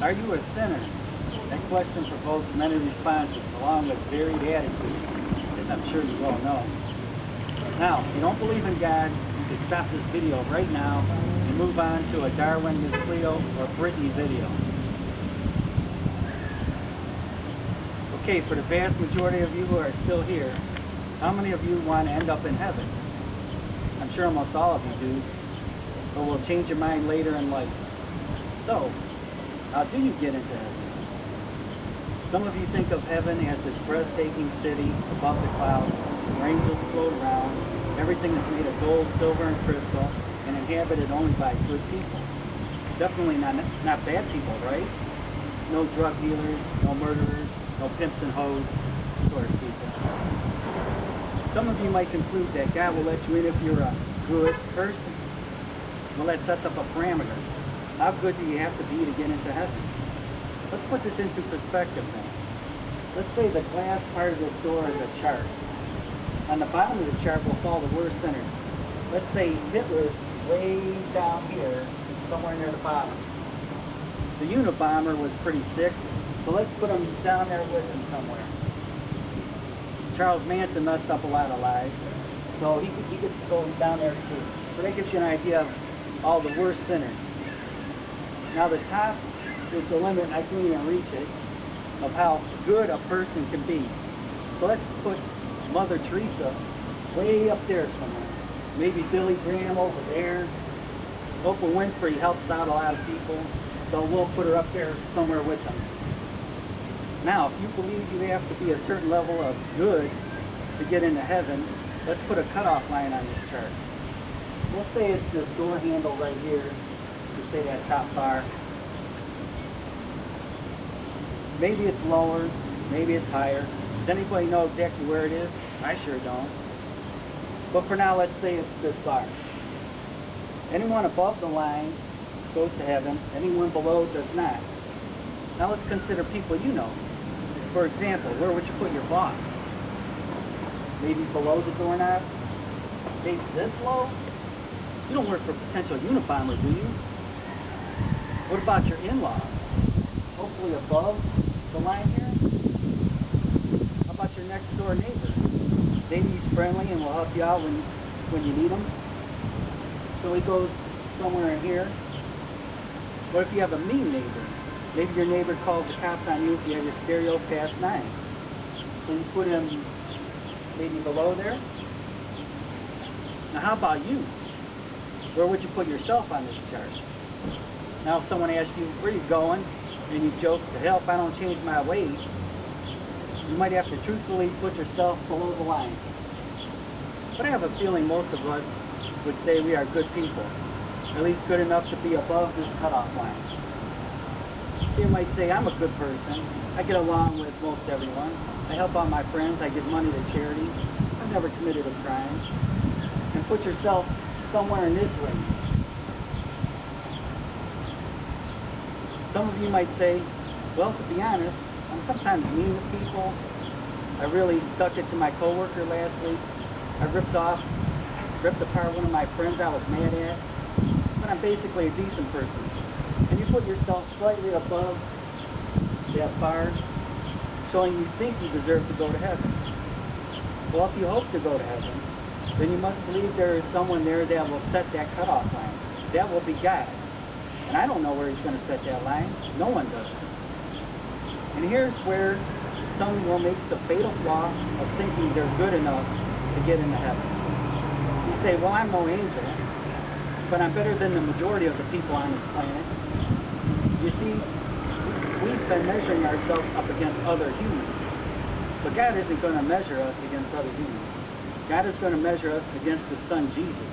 Are you a sinner? That question provokes many responses, along with varied attitudes, as I'm sure you all know. Now, if you don't believe in God, you can stop this video right now and move on to a Darwin, Miss Cleo, or Brittany video. Okay, for the vast majority of you who are still here, how many of you want to end up in heaven? I'm sure almost all of you do, but will change your mind later in life. So, how do you get into heaven? Some of you think of heaven as this breathtaking city above the clouds, where angels float around, everything is made of gold, silver, and crystal, and inhabited only by good people. Definitely not bad people, right? No drug dealers, no murderers, no pimps and hoes, sort of people. Some of you might conclude that God will let you in if you're a good person. Well, that sets up a parameter. How good do you have to be to get into heaven? Let's put this into perspective then. Let's say the glass part of this door is a chart. On the bottom of the chart will fall the worst sinners. Let's say Hitler's way down here, somewhere near the bottom. The Unabomber was pretty sick, so let's put him down there with him somewhere. Charles Manson messed up a lot of lives, so he gets to go down there too. So that gives you an idea of all the worst sinners. Now the top is the limit, I can't even reach it, of how good a person can be. So let's put Mother Teresa way up there somewhere. Maybe Billy Graham over there. Oprah Winfrey helps out a lot of people, so we'll put her up there somewhere with them. Now, if you believe you have to be a certain level of good to get into heaven, let's put a cutoff line on this chart. Let's say it's this door handle right here. Let's say that top bar. Maybe it's lower, maybe it's higher. Does anybody know exactly where it is? I sure don't. But for now, let's say it's this bar. Anyone above the line goes to heaven, anyone below does not. Now let's consider people you know. For example, where would you put your boss? Maybe below the doorknob? Maybe this low? You don't work for potential Unabomber, do you? What about your in-laws? Hopefully above the line here? How about your next door neighbor? Maybe he's friendly and will help you out when you need him. So he goes somewhere in here. What if you have a mean neighbor? Maybe your neighbor calls the cops on you if you have your stereo past 9. So you put him maybe below there. Now how about you? Where would you put yourself on this chart? Now if someone asks you, where are you going? And you joke, to hell if I don't change my ways, you might have to truthfully put yourself below the line. But I have a feeling most of us would say we are good people, at least good enough to be above this cutoff line. You might say, I'm a good person. I get along with most everyone. I help out my friends. I give money to charity. I've never committed a crime. And put yourself somewhere in this range. Some of you might say, well, to be honest, I'm sometimes mean to people. I really stuck it to my coworker last week. I ripped apart one of my friends I was mad at. But I'm basically a decent person. And you put yourself slightly above that bar, showing you think you deserve to go to heaven. Well, if you hope to go to heaven, then you must believe there is someone there that will set that cutoff line. That will be God. And I don't know where he's going to set that line. No one does. And here's where some will make the fatal flaw of thinking they're good enough to get into heaven. You say, well, I'm no angel, but I'm better than the majority of the people on this planet. You see, we've been measuring ourselves up against other humans. But God isn't going to measure us against other humans. God is going to measure us against His Son, Jesus.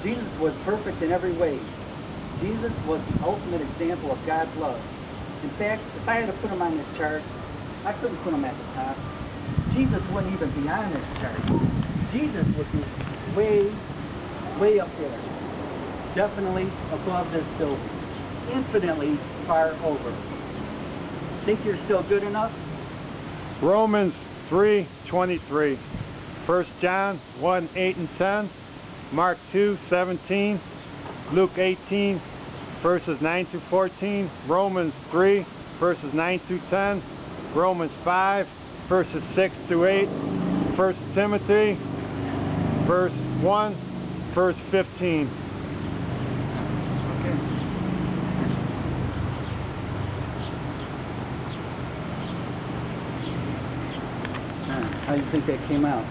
Jesus was perfect in every way. Jesus was the ultimate example of God's love. In fact, if I had to put him on this chart, I couldn't put him at the top. Jesus wouldn't even be on this chart. Jesus would be way, way up there. Definitely above this building. Infinitely far over. Think you're still good enough? Romans 3:23, 1 John 1:8 and 10, Mark 2:17, Luke 18, verses 9 through 14, Romans 3, verses 9 through 10, Romans 5, verses 6 through 8, 1 Timothy, verse 1, verse 15. Okay. How do you think that came out?